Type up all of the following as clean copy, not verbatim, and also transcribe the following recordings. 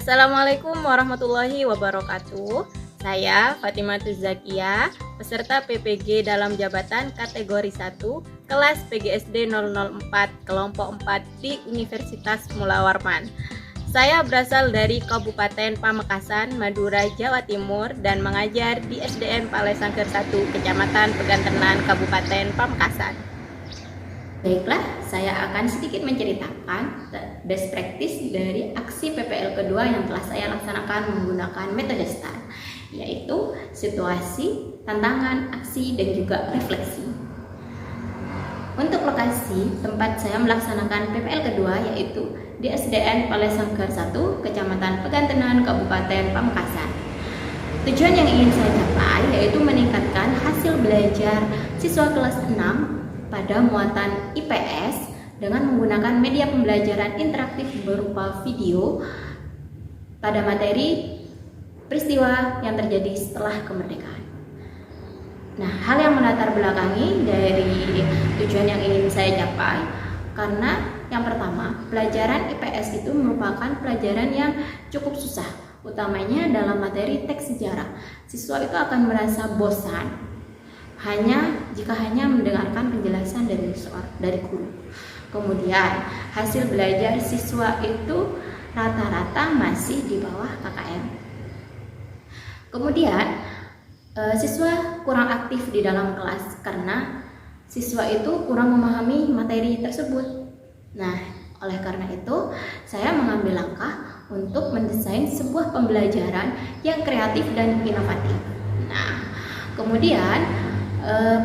Assalamualaikum warahmatullahi wabarakatuh. Saya Fatimah Zakia, peserta PPG dalam jabatan kategori 1, kelas PGSD 004, kelompok 4 di Universitas Mula Warman. Saya berasal dari Kabupaten Pamekasan, Madura, Jawa Timur dan mengajar di SDN Palesangker 1, Kecamatan Pegantenan, Kabupaten Pamekasan. Baiklah, saya akan sedikit menceritakan best practice dari aksi PPL kedua yang telah saya laksanakan menggunakan metode STAR, yaitu situasi, tantangan, aksi, dan juga refleksi. Untuk lokasi tempat saya melaksanakan PPL kedua yaitu di SDN Palesangker 1, Kecamatan Pegantenan, Kabupaten Pamekasan. Tujuan yang ingin saya capai yaitu meningkatkan hasil belajar siswa kelas 6 pada muatan IPS dengan menggunakan media pembelajaran interaktif berupa video pada materi peristiwa yang terjadi setelah kemerdekaan. Nah, hal yang melatar belakangi dari tujuan yang ingin saya capai karena yang pertama, pelajaran IPS itu merupakan pelajaran yang cukup susah, utamanya dalam materi teks sejarah. Siswa itu akan merasa bosan jika hanya mendengarkan penjelasan dari guru. Kemudian hasil belajar siswa itu rata-rata masih di bawah KKM. Kemudian siswa kurang aktif di dalam kelas karena siswa itu kurang memahami materi tersebut. Nah, oleh karena itu saya mengambil langkah untuk mendesain sebuah pembelajaran yang kreatif dan inovatif. Nah, kemudian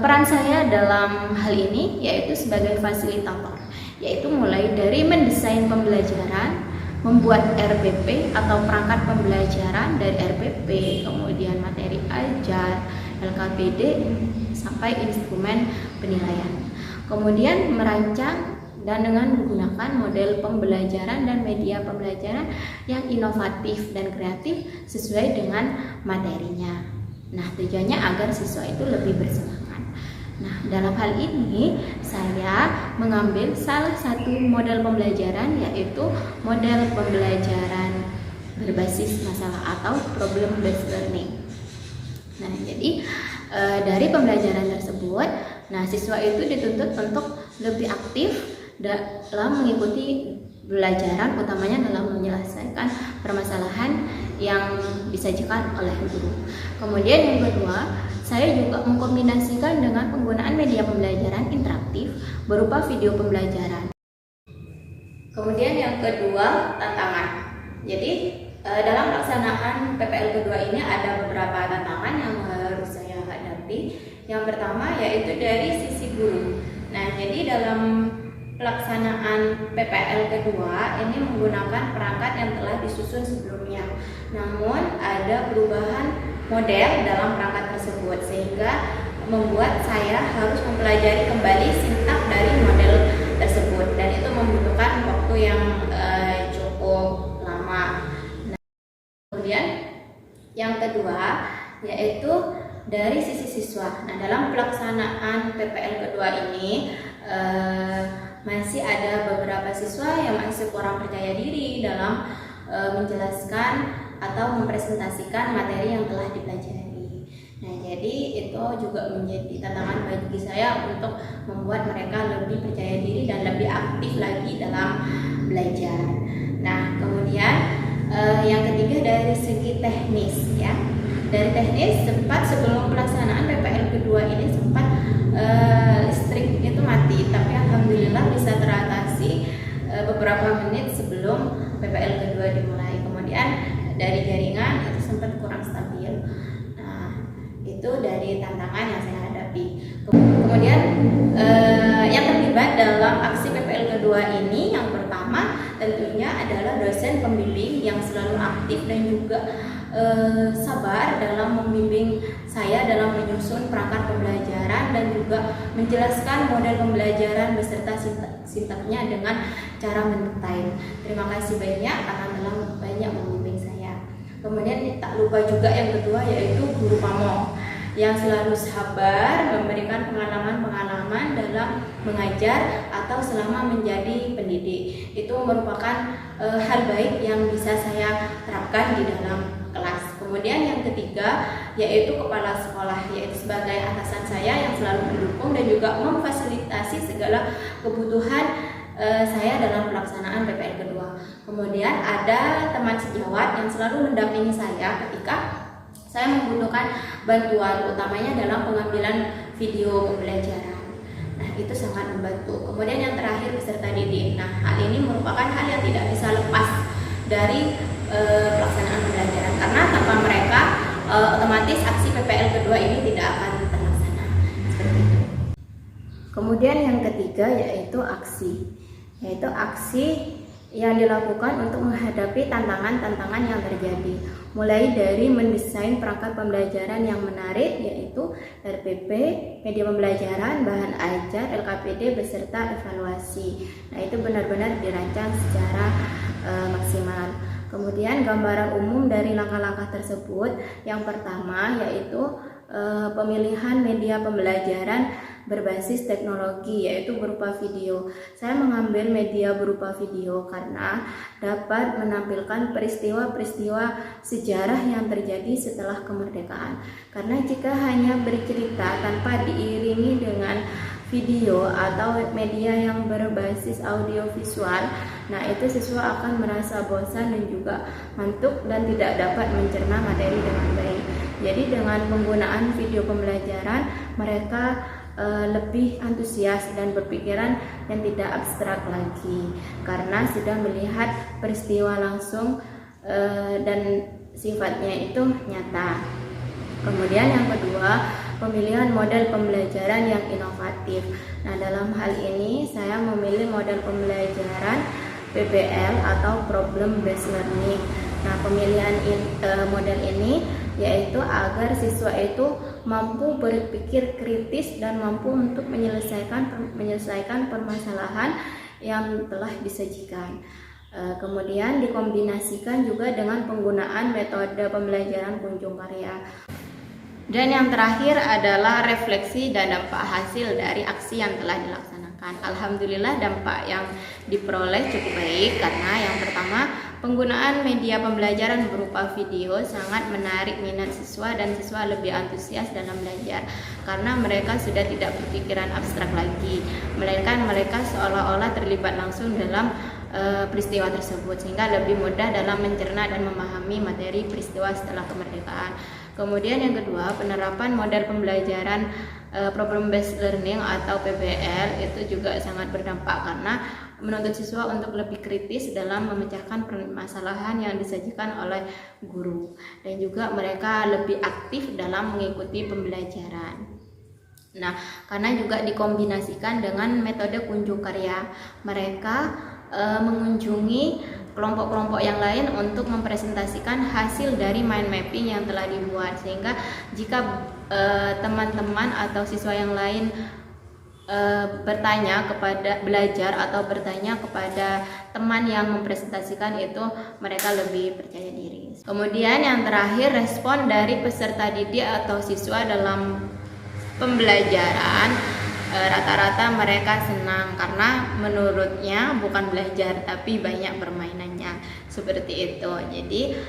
peran saya dalam hal ini yaitu sebagai fasilitator, yaitu mulai dari mendesain pembelajaran, membuat RPP atau perangkat pembelajaran dari RPP, kemudian materi ajar, LKPD, sampai instrumen penilaian. Kemudian merancang dan dengan menggunakan model pembelajaran dan media pembelajaran yang inovatif dan kreatif sesuai dengan materinya. Nah, tujuannya agar siswa itu lebih bersemangat. Nah, dalam hal ini saya mengambil salah satu model pembelajaran yaitu model pembelajaran berbasis masalah atau problem based learning. Nah, jadi dari pembelajaran tersebut, nah siswa itu dituntut untuk lebih aktif dalam mengikuti pelajaran, utamanya dalam menyelesaikan permasalahan yang disajikan oleh guru. Kemudian yang kedua, saya juga mengkombinasikan dengan penggunaan media pembelajaran interaktif berupa video pembelajaran. Kemudian yang kedua, tantangan. Jadi dalam pelaksanaan PPL kedua ini ada beberapa tantangan yang harus saya hadapi. Yang pertama yaitu dari sisi guru. Nah, jadi dalam pelaksanaan PPL kedua ini menggunakan perangkat yang telah disusun sebelumnya. Namun ada perubahan model dalam perangkat tersebut sehingga membuat saya harus mempelajari kembali sintak dari model tersebut dan itu membutuhkan waktu yang cukup lama. Nah, kemudian yang kedua yaitu dari sisi siswa. Nah, dalam pelaksanaan PPL kedua ini masih ada beberapa siswa yang masih kurang percaya diri dalam menjelaskan atau mempresentasikan materi yang telah dipelajari. Nah, jadi itu juga menjadi tantangan bagi saya untuk membuat mereka lebih percaya diri dan lebih aktif lagi dalam belajar. Nah, kemudian yang ketiga dari segi teknis ya. Dari teknis sebelum pelaksanaan PPL kedua ini sempat listrik itu mati, tapi alhamdulillah bisa teratasi beberapa menit sebelum PPL kedua dimulai. Kemudian dari jaringan itu sempat kurang stabil. Nah, itu dari tantangan yang saya hadapi. Kemudian yang terlibat dalam aksi PPL kedua ini yang pertama tentunya adalah dosen pembimbing yang selalu aktif dan juga sabar dalam membimbing saya dalam menyusun perangkat pembelajaran dan juga menjelaskan model pembelajaran beserta sintaknya dengan cara mendetail. Terima kasih banyak karena telah banyak membimbing saya. Kemudian tak lupa juga yang kedua yaitu guru pamong. yang selalu sabar, memberikan pengalaman-pengalaman dalam mengajar atau selama menjadi pendidik. Itu merupakan hal baik yang bisa saya terapkan di dalam kelas. Kemudian yang ketiga yaitu kepala sekolah, yaitu sebagai atasan saya yang selalu mendukung dan juga memfasilitasi segala kebutuhan saya dalam pelaksanaan PPL kedua. Kemudian ada teman sejawat yang selalu mendampingi saya ketika saya membutuhkan bantuan, utamanya dalam pengambilan video pembelajaran. Nah, itu sangat membantu. Kemudian yang terakhir peserta didik. Nah, hal ini merupakan hal yang tidak bisa lepas dari pelaksanaan pembelajaran, karena tanpa mereka otomatis aksi PPL kedua ini tidak akan terlaksana. Seperti itu. Kemudian yang ketiga yaitu aksi yang dilakukan untuk menghadapi tantangan-tantangan yang terjadi, mulai dari mendesain perangkat pembelajaran yang menarik, yaitu RPP, media pembelajaran, bahan ajar, LKPD, beserta evaluasi. Nah, itu benar-benar dirancang secara maksimal. Kemudian gambaran umum dari langkah-langkah tersebut, yang pertama yaitu pemilihan media pembelajaran berbasis teknologi, yaitu berupa video. Saya mengambil media berupa video karena dapat menampilkan peristiwa-peristiwa sejarah yang terjadi setelah kemerdekaan. Karena jika hanya bercerita tanpa diiringi dengan video atau media yang berbasis audiovisual, nah itu siswa akan merasa bosan dan juga ngantuk dan tidak dapat mencerna materi dengan baik. Jadi dengan penggunaan video pembelajaran, mereka lebih antusias dan berpikiran yang tidak abstrak lagi, karena sudah melihat peristiwa langsung dan sifatnya itu nyata. Kemudian yang kedua, pemilihan model pembelajaran yang inovatif. Nah, dalam hal ini saya memilih model pembelajaran PBL atau Problem Based Learning. Nah, pemilihan model ini yaitu agar siswa itu mampu berpikir kritis dan mampu untuk menyelesaikan permasalahan yang telah disajikan. Kemudian dikombinasikan juga dengan penggunaan metode pembelajaran kunjung karya. Dan yang terakhir adalah refleksi dan dampak hasil dari aksi yang telah dilaksanakan. Alhamdulillah dampak yang diperoleh cukup baik, karena yang pertama, penggunaan media pembelajaran berupa video sangat menarik minat siswa dan siswa lebih antusias dalam belajar, karena mereka sudah tidak berpikiran abstrak lagi, melainkan mereka seolah-olah terlibat langsung dalam peristiwa tersebut, sehingga lebih mudah dalam mencerna dan memahami materi peristiwa setelah kemerdekaan. Kemudian yang kedua, penerapan model pembelajaran Problem Based Learning atau PBL itu juga sangat berdampak, karena menuntut siswa untuk lebih kritis dalam memecahkan permasalahan yang disajikan oleh guru, dan juga mereka lebih aktif dalam mengikuti pembelajaran. Nah, karena juga dikombinasikan dengan metode kunjung karya, mereka mengunjungi kelompok-kelompok yang lain untuk mempresentasikan hasil dari mind mapping yang telah dibuat, sehingga jika teman-teman atau siswa yang lain bertanya kepada belajar atau bertanya kepada teman yang mempresentasikan itu, mereka lebih percaya diri. Kemudian yang terakhir, respon dari peserta didik atau siswa dalam pembelajaran. Rata-rata mereka senang karena menurutnya bukan belajar tapi banyak permainannya, seperti itu. Jadi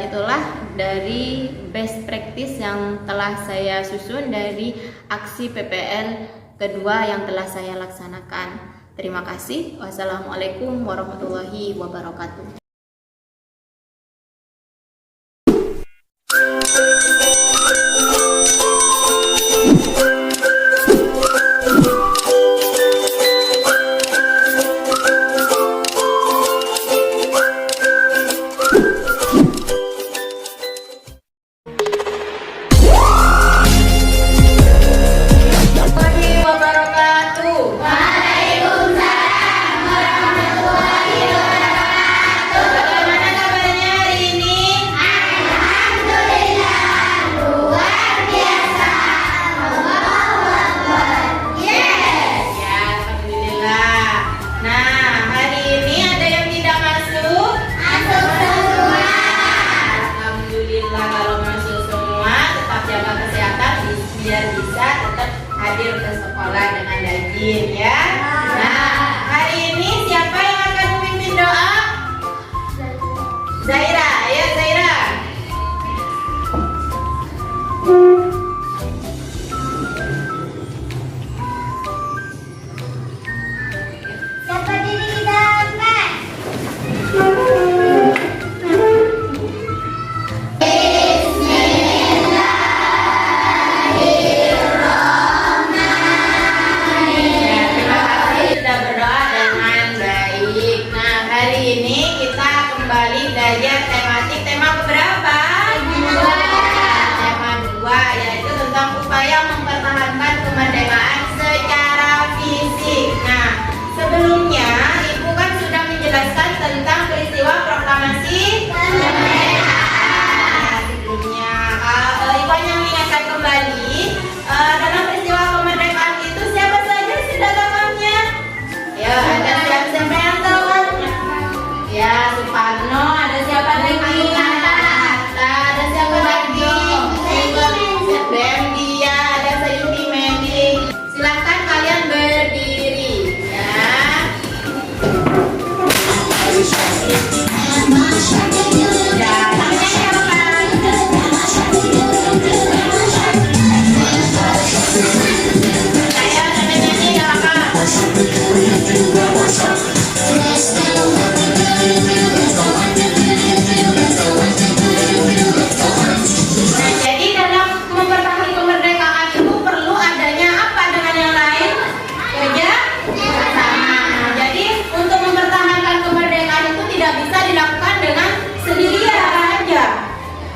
itulah dari best practice yang telah saya susun dari aksi PPL kedua yang telah saya laksanakan. Terima kasih. Wassalamualaikum warahmatullahi wabarakatuh. ya. Nah, hari ini siapa yang akan memimpin doa? Zaira, ya Zaira. Siapa diri kita angkat? Terima kasih sudah berdoa dengan baik. Nah, hari ini kita kembali belajar tematik tema berapa? Tema 2, yaitu tentang upaya mempertahankan kemerdekaan secara fisik. Nah, sebelumnya Ibu kan sudah menjelaskan tentang peristiwa proklamasi kemerdekaan. Sebelumnya, Ibu hanya mengingatkan kembali dalam peristiwa kemerdekaan itu siapa saja sih dalamnya? Ya, ada siapa yang tahu? Ya, Soekarno. Ada siapa lagi? Hatta. Ada siapa lagi? BM Dia. Ada Sayuti Mending. Silakan kalian berdiri, ya. Ya, namanya siapa? Saya namanya nih, Kakak. Nah, jadi dalam mempertahankan kemerdekaan itu perlu adanya apa dengan yang lain? Kerja bersama. Nah, jadi untuk mempertahankan kemerdekaan itu tidak bisa dilakukan dengan sendirian aja.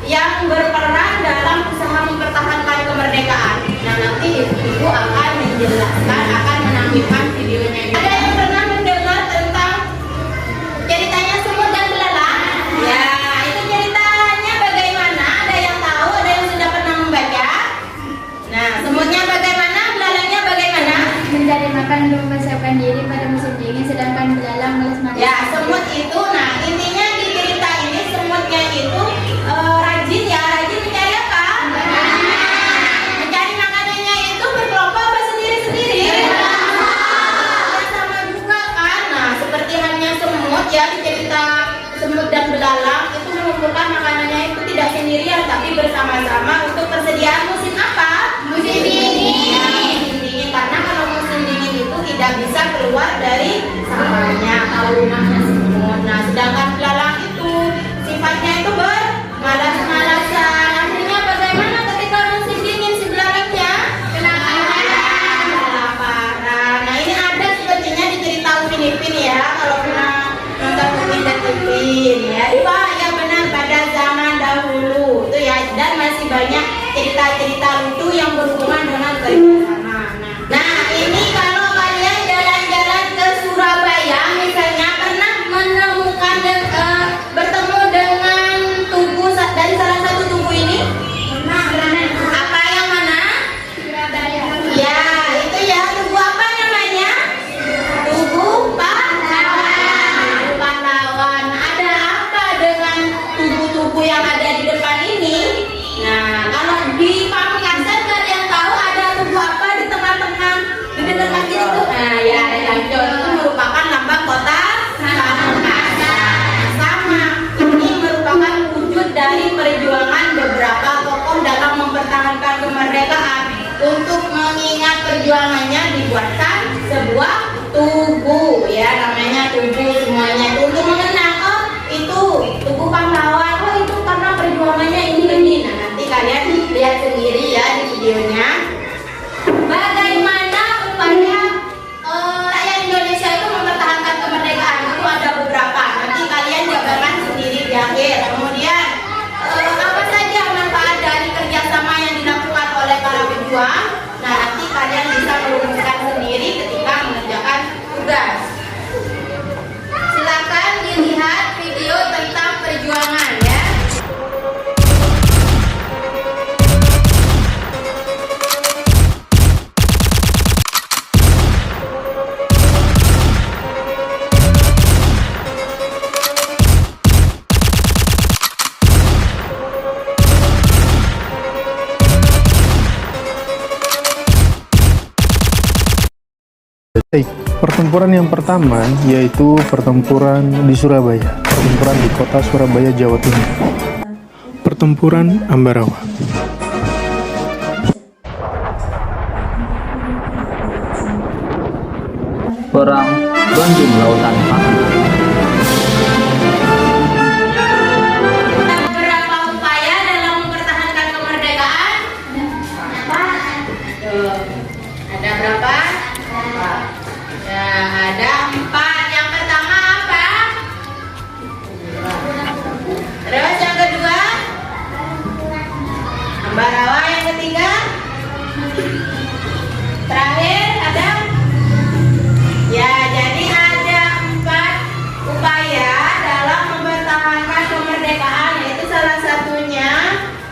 Yang berperan dalam usaha mempertahankan kemerdekaan. Nah, nanti Ibu akan menjelaskan, akan menampilkan videonya. Ada yang pernah mendengar tentang ceritanya semut dan belalang? Ya, itu ceritanya bagaimana? Ada yang tahu? Ada yang sudah pernah membaca? Nah, semutnya bagaimana? Belalangnya bagaimana? Mencari makan untuk mempersiapkan diri pada musim dingin, sedangkan belalang malas makan. Ya, semut itu, nah intinya di cerita ini semutnya itu rajin ya, rajin mencari apa? Mencari makanannya itu berkelompok apa sendiri-sendiri? Sama juga kan? Nah, seperti halnya semut ya, di cerita semut dan belalang itu mengumpulkan makanannya itu tidak sendirian tapi bersama-sama untuk persediaan musim apa? Musim dingin. Ya, musim dingin, karena kalau musim dingin itu tidak bisa keluar dari sarangnya atau rumahnya semut. Nah, sedangkan belalang itu sifatnya itu bermalas-malasan. Akhirnya bagaimana ketika musim dingin si belalangnya? Kelaparan. Nah, ini ada sepertinya di cerita Upin Ipin ya, kalau pernah nonton Upin dan Ipin ya. Ya benar, pada zaman dahulu itu ya, dan masih banyak cerita-cerita lucu yang berhubungan dengan kerjasama. Nah, ini kalau kalian jalan-jalan ke Surabaya misalnya, pernah menemukan bertemu dengan tugu dari salah satu tugu ini? Apa yang mana? Ya, itu ya, tugu apa namanya? Tugu pahlawan. Ada apa dengan tugu-tugu yang ada di depan ini? Nah, kalau di Pamekasan nggak ada yang tahu ada tugu apa di tengah-tengah di dekat itu? Nah, ya, Ancol itu merupakan lambang kota Pamekasan. Sama, ini merupakan wujud dari perjuangan beberapa tokoh dalam mempertahankan kemerdekaan. Untuk mengingat perjuangannya dibuatkan sebuah tugu ya, namanya tugu semuanya itu untuk mengenang, oh itu tugu pahlawan, oh itu karena perjuangannya ini. Nah, nanti kalian lihat sendiri ya di videonya bagaimana upaya rakyat Indonesia itu mempertahankan kemerdekaan. Itu ada beberapa, nanti kalian jabarkan sendiri di akhir. Kemudian apa saja manfaat dari kerjasama yang dilakukan oleh para pejuang. Nah, nanti kalian bisa merumuskan sendiri ketika mengerjakan tugas. Baik, pertempuran yang pertama yaitu pertempuran di Surabaya, pertempuran di kota Surabaya, Jawa Timur. Pertempuran Ambarawa. Perang Bandung Lautan Api. Beberapa upaya dalam mempertahankan kemerdekaan. Ada berapa? Ya, ada 4. Yang pertama apa? Terus yang kedua? Ambarawa. Yang ketiga? Terakhir ada? Ya, jadi ada 4 upaya dalam mempertahankan kemerdekaan, yaitu salah satunya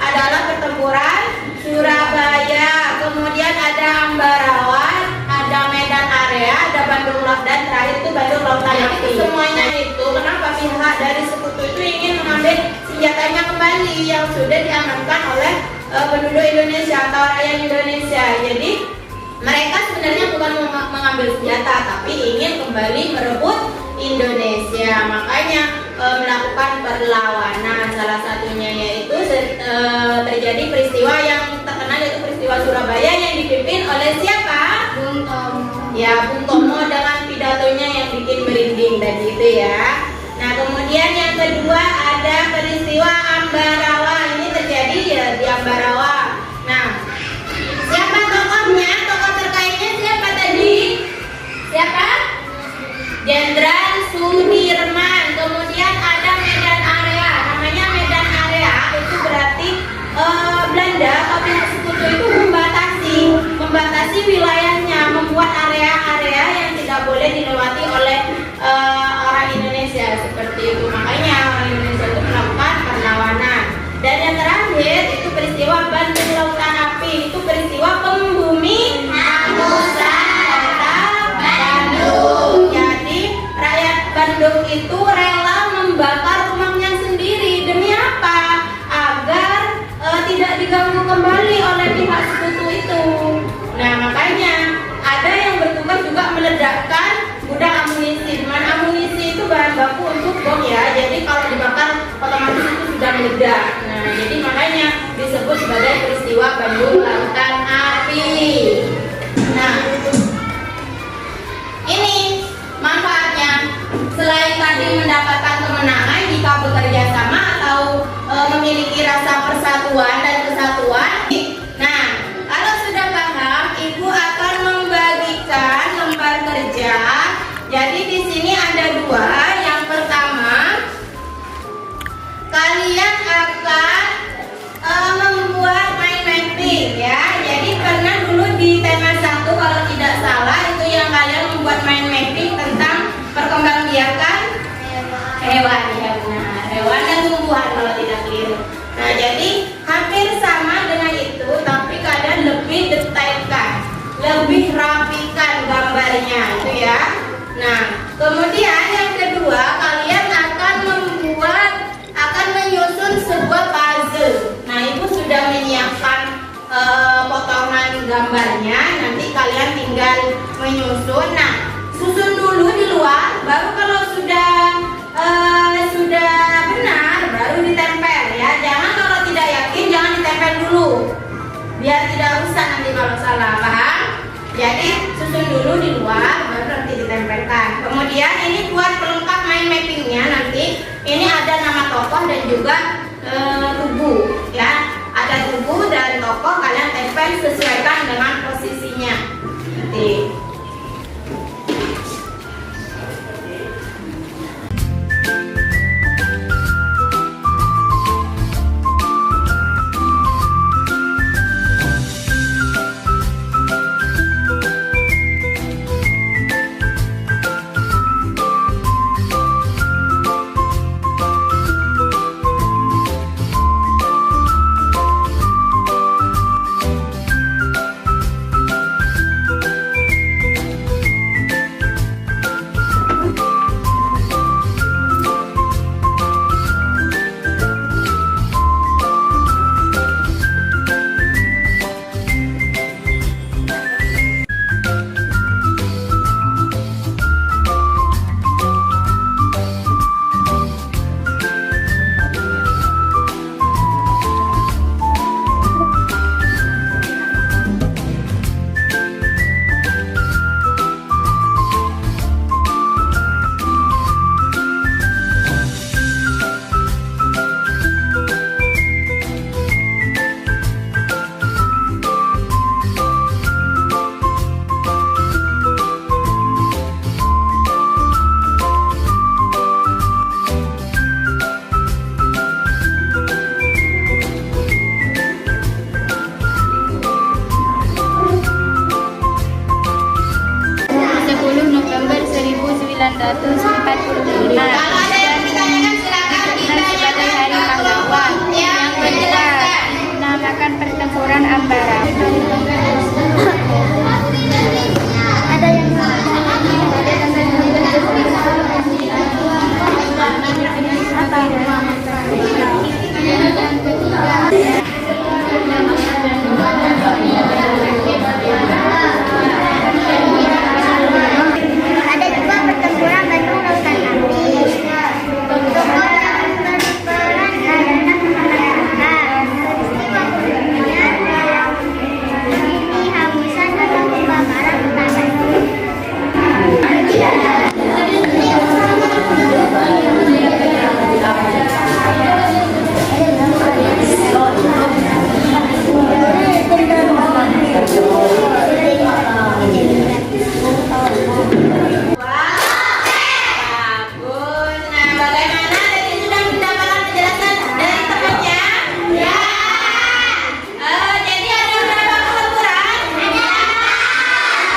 adalah pertempuran Surabaya, kemudian ada Ambarawa, ada Medan Area, ada Bandung Lautan, dan terakhir itu Bandung Lautan Api. Semuanya itu kenapa pihak dari sekutu itu ingin mengambil senjatanya kembali yang sudah diamankan oleh penduduk Indonesia atau rakyat Indonesia. Jadi mereka sebenarnya bukan mengambil senjata, tapi ingin kembali merebut Indonesia. Makanya melakukan perlawanan. Salah satunya yaitu terjadi peristiwa yang terkenal, yaitu peristiwa Surabaya yang dipimpin oleh siapa? Bung Tomo. Ya, Bung Tomo dengan pidatonya yang bikin merinding tadi itu ya. Nah, kemudian yang kedua ada peristiwa Ambarawa. Ini terjadi ya di Ambarawa. Nah, siapa tokohnya? Tokoh terkaitnya siapa tadi? Siapa? Jenderal Sudirman. Kemudian ada Medan Area. Namanya Medan Area itu berarti Belanda atau pihak sekutu itu membatasi wilayahnya, membuat area-area yang tidak boleh dilewati oleh orang Indonesia seperti itu. Makanya orang Indonesia itu melakukan perlawanan. Dan yang terakhir itu peristiwa Bandung Lautan Api. Itu peristiwa pembumian kota Bandung. Jadi rakyat Bandung itu rela membakar rumahnya sendiri. Demi apa? Agar tidak diganggu kembali oleh pihak sekutu itu. Nah, makanya ada yang bertugas juga meledakkan gudang amunisi. Mana amunisi itu bahan baku untuk bom ya. Jadi kalau dibakar otomatis itu sudah meledak. Nah, jadi makanya disebut sebagai peristiwa Bandung Lautan Api. Nah, ini manfaatnya. Selain tadi mendapatkan kemenangan jika bekerja sama atau memiliki rasa persatuan dan kesatuan. Nah, kalau sudah paham, Ibu akan membagikan lembar kerja. Jadi di sini ada 2. Yang pertama, kalian akan membuat mind mapping ya. Jadi pernah dulu di tema 1 kalau tidak salah itu yang kalian membuat mind mapping tentang perkembangbiakan hewan ya, benar. Hewan dan tumbuhan kalau tidak keliru. Nah, jadi hampir sama dengan itu, tapi kalian lebih detailkan, lebih rapikan gambarnya itu ya. Nah, kemudian yang kedua, kalian akan menyusun sebuah puzzle. Nah, Ibu sudah menyiapkan potongan gambarnya, nanti kalian tinggal menyusun. Nah, susun dulu di luar, baru kalau sudah benar, baru ditempel ya. Jangan kalau tidak yakin, jangan ditempel dulu, biar tidak rusak nanti kalau salah, paham? Jadi susun dulu di luar, baru nanti ditempelkan. Kemudian ini buat pelengkap mind mappingnya nanti. Ini ada nama tokoh dan juga tubuh ya. Ada tubuh dan tokoh, kalian tempel sesuaikan dengan posisinya. Nanti. Kalau ada yang ditanyakan silakan kita sebagai hari pahlawan. Yang kedua, dinamakan pertempuran Ambarawa. Ada yang ada juga pertempuran Bandung Lautan Api. Pertempuran adalah kemerdekaan. Peristiwa pentingnya dalam penghabusan atau pembakaran hutan Bandung. bagus. Nah, bagaimana tadi sudah mendapatkan penjelasan dari temannya? Ya. Jadi ada berapa pertempuran?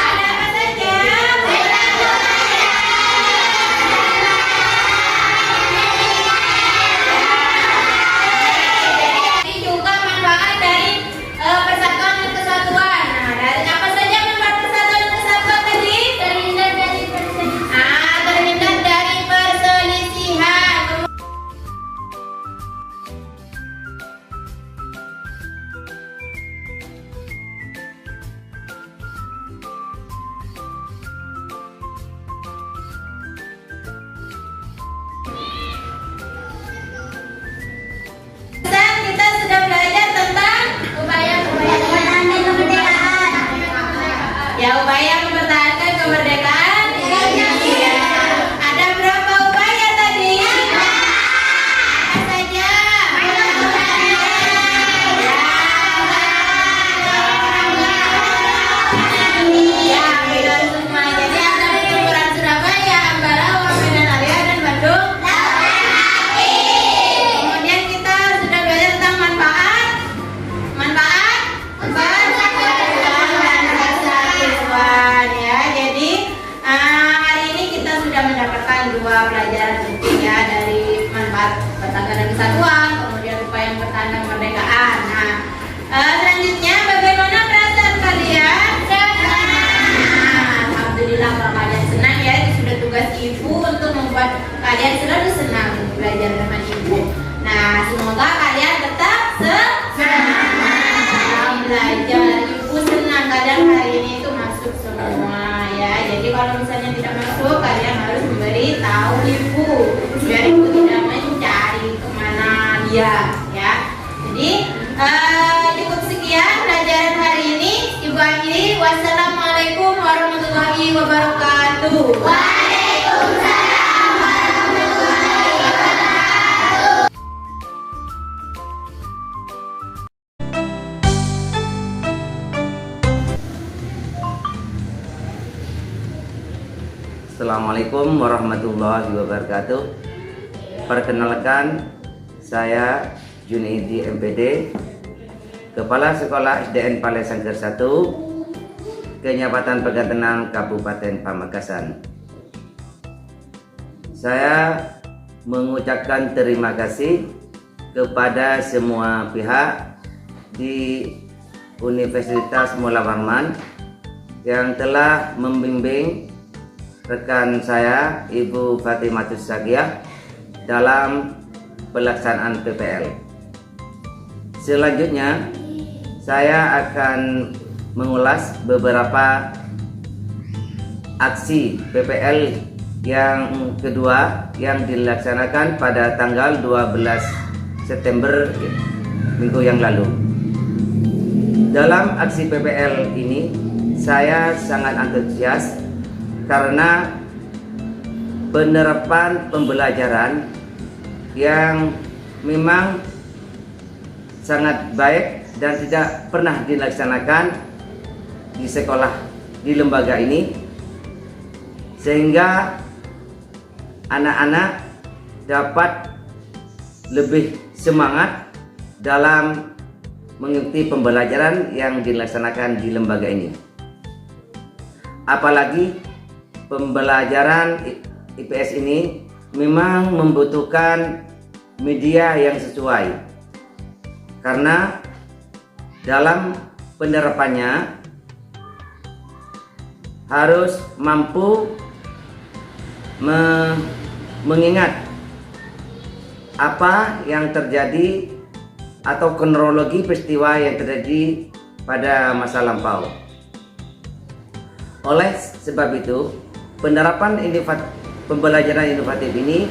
Ada apa saja? Ini juga manfaat dari persatuan dan kesatuan. Nah, dari apa saja manfaat persatuan dan kesatuan tadi? Terhindar dari perselisihan. Dan kita sudah belajar tentang upaya mempertahankan kemerdekaan. Ya, upaya mempertahankan kemerdekaan Indonesia. Ada berapa upaya tadi? Apa saja? Ya, benar semua. Jadi ada pertempuran Surabaya, Ambarawa, Medan Area, dan Bandung. Kemudian kita sudah belajar tentang manfaat persatuan dan kesatuan ya. Jadi hari ini kita sudah mendapatkan dua pelajaran penting ya, dari manfaat persatuan dan kesatuan, kemudian upaya mempertahankan kemerdekaan. Nah, selanjutnya bagaimana perasaan kalian? Alhamdulillah kalau kalian senang ya, itu sudah tugas ibu untuk membuat kalian selalu senang belajar dengan ibu. Nah, semoga kalian tetap senang belajar. Ibu senang kadang hari ini itu masuk semua ya. Jadi kalau misalnya tidak masuk, kalian harus memberi tahu ibu biar ibu tidak mencari kemana dia ya. Jadi cukup sekian pelajaran hari ini. Ibu akhiri. Wassalamualaikum warahmatullahi wabarakatuh. Waalaikumsalam warahmatullahi wabarakatuh. Assalamualaikum warahmatullahi wabarakatuh. Perkenalkan, saya Junaidi MPD, Kepala Sekolah SDN Palesangker 1, Kenyabatan Pegantenang, Kabupaten Pamekasan. Saya mengucapkan terima kasih kepada semua pihak di Universitas Mulla Warman yang telah membimbing rekan saya, Ibu Fatimatus Sagiah, dalam pelaksanaan PPL. Selanjutnya, saya akan mengulas beberapa aksi PPL yang kedua yang dilaksanakan pada tanggal 12 September minggu yang lalu. Dalam aksi PPL ini, saya sangat antusias karena penerapan pembelajaran yang memang sangat baik dan tidak pernah dilaksanakan di sekolah, di lembaga ini, sehingga anak-anak dapat lebih semangat dalam mengikuti pembelajaran yang dilaksanakan di lembaga ini. Apalagi pembelajaran IPS ini memang membutuhkan media yang sesuai, karena dalam penerapannya harus mampu mengingat apa yang terjadi atau kronologi peristiwa yang terjadi pada masa lampau. Oleh sebab itu, penerapan pembelajaran inovatif ini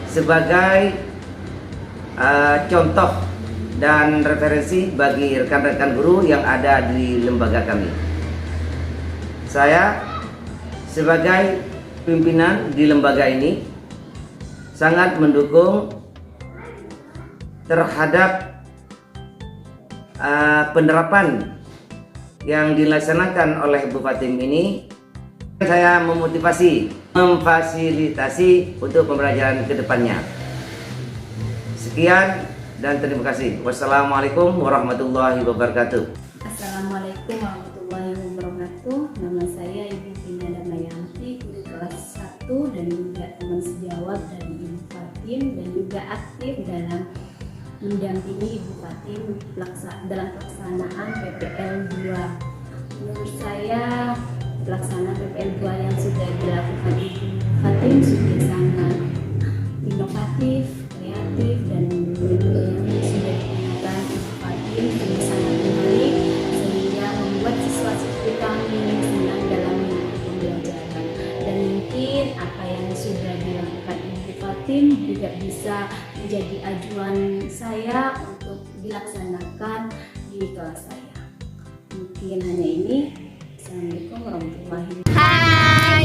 sebagai contoh dan referensi bagi rekan-rekan guru yang ada di lembaga kami. Saya sebagai pimpinan di lembaga ini sangat mendukung terhadap penerapan yang dilaksanakan oleh Bu Fatim ini. Saya memfasilitasi untuk pembelajaran ke depannya. Sekian dan terima kasih. Wassalamualaikum warahmatullahi wabarakatuh. Assalamualaikum warahmatullahi wabarakatuh. Nama saya Ibu Vina Damayanti, guru kelas 1 dan juga teman sejawat dari Ibu Fatim, dan juga aktif dalam mendampingi Ibu Fatim dalam pelaksanaan PPL 2. Menurut saya pelaksanaan PPL 2 yang sudah dilakukan Ibu Fatim sudah sangat inovatif, kreatif, dan metode yang sudah digunakan Ibu Fatim sudah sangat menarik, sehingga membuat siswa-siswi kami senang dalam mengikuti pembelajaran. Dan mungkin apa yang sudah dilakukan Ibu Fatim juga bisa menjadi ajuan saya untuk dilaksanakan di kelas saya. Mungkin hanya ini. Assalamualaikum warahmatullahi wabarakatuh. Hai,